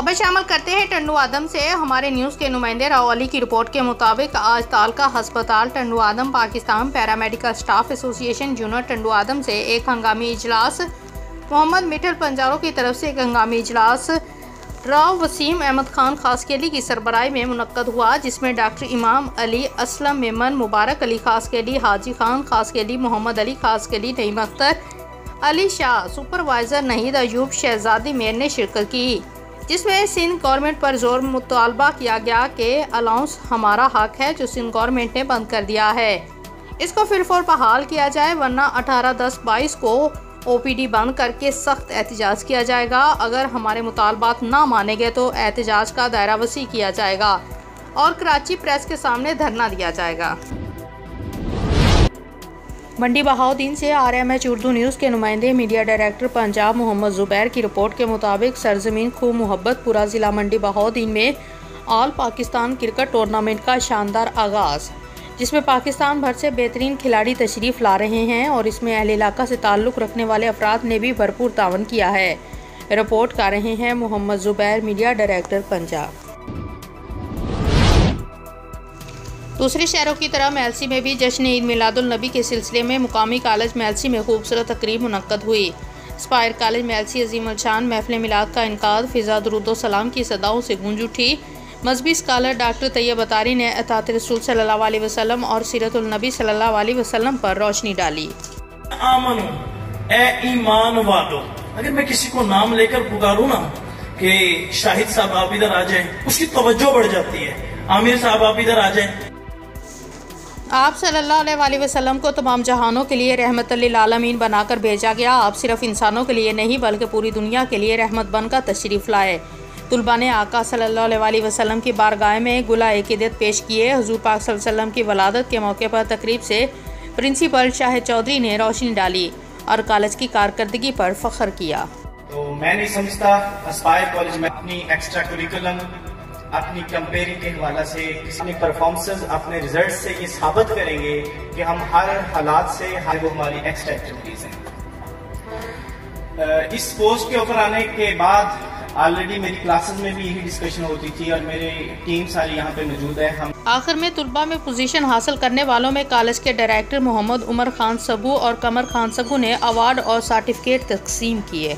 खबर शामिल करते हैं टंडू आदम से। हमारे न्यूज़ के नुमाइंदे राव अली की रिपोर्ट के मुताबिक आज तालका हस्पताल Tando Adam Pakistan paramedical staff association junior Tando Adam से एक हंगामी इजलास, मोहम्मद मिठल पंजारों की तरफ से एक हंगामी इजलास राव वसीम अहमद खान खासकेली की सरबराही में मुनक्कद हुआ, जिसमें डॉक्टर इमाम अली, असलम मेमन, मुबारक अली खासकेली, हाजी खान खासकेली, मोहम्मद अली खासकेली, नईम अख्तर, अली शाह, सुपरवाइज़र नहीद अयूब, शहजादी मेयर ने शिरकत की, जिसमें सिंध गवर्नमेंट पर जोर मुतालबा किया गया कि अलाउंस हमारा हक है जो सिंध गवर्नमेंट ने बंद कर दिया है, इसको फिर बहाल किया जाए, वरना 18/10/22 को OPD बंद करके सख्त एहतजाज किया जाएगा। अगर हमारे मुतालबात ना माने गए तो एहतजाज का दायरा वसी किया जाएगा और कराची प्रेस के सामने धरना दिया जाएगा। मंडी बहाउद्दीन से RMH उर्दू न्यूज़ के नुमाइंदे मीडिया डायरेक्टर पंजाब मोहम्मद जुबैर की रिपोर्ट के मुताबिक सरजमीन खूब मोहब्बतपुरा ज़िला मंडी बहाउद्दीन में ऑल पाकिस्तान क्रिकेट टूर्नामेंट का शानदार आगाज़, जिसमें पाकिस्तान भर से बेहतरीन खिलाड़ी तशरीफ़ ला रहे हैं और इसमें अहले इलाका से ताल्लुक़ रखने वाले अफराद ने भी भरपूर तावन किया है। रिपोर्ट कर रहे हैं मोहम्मद जुबैर, मीडिया डायरेक्टर पंजाब। दूसरे शहरों की तरह मेलसी में भी जश्न ईद मिलादुल नबी के सिलसिले में मुकामी कॉलेज मेलसी में खूबसूरत तकरीब मुनक्कद हुई। स्पायर कॉलेज मेलसी अजीम शान महफिल मिलाद का इनकाद फिजा दुरूद सलाम की सदाओं से गूंज उठी। मजहबी स्कॉलर डॉक्टर तैयब अतारी ने अतात रसूल सल्लल्लाहु अलैहि वसल्लम और सीरतुल नबी सल्लल्लाहु अलैहि वसल्लम पर रोशनी डाली। आमन ए ईमान वालो, अगर मैं किसी को नाम लेकर पुकारूं ना कि शाहिद साहब आप इधर आ जाएं, उसकी तवज्जो बढ़ जाती है। आमिर साहब आप इधर आ जाएं। आप सल्लल्लाहु अलैहि वसल्लम को तमाम जहानों के लिए रहमत लिल आलमीन बनाकर भेजा गया। आप सिर्फ इंसानों के लिए नहीं बल्कि पूरी दुनिया के लिए रहमत बनकर तशरीफ़ लाए। तुलबा ने आका सल्लल्लाहु अलैहि वसल्लम की बारगाह में गुला अक़ीदत पेश किए। हुज़ूर पाक सल्लल्लाहु अलैहि वसल्लम की वलादत के मौके पर तकरीब से प्रिंसिपल शाहिद चौधरी ने रोशनी डाली और कॉलेज की कारकर्दगी पर फख्र किया। तो मैं नहीं समझता एस्पायर कॉलेज में अपनी एक्स्ट्रा करिकुलम, अपनी कंपेयरिंग के हवाला से, अपनी परफॉर्मेंस, अपने रिजल्ट से ये साबित करेंगे कि हम हर हालात से वो हमारी एक्स्ट्रा एक्टिविटीज हैं। इस पोस्ट के ऊपर आने के बाद ऑलरेडी मेरी क्लासेस में भी यही डिस्कशन होती थी और मेरी टीम सारी यहाँ पे मौजूद है। हम आखिर में तुलबा में पोजीशन हासिल करने वालों में कॉलेज के डायरेक्टर मोहम्मद उमर खान सबू और कमर खान सबू ने अवार्ड और सर्टिफिकेट तकसीम किए।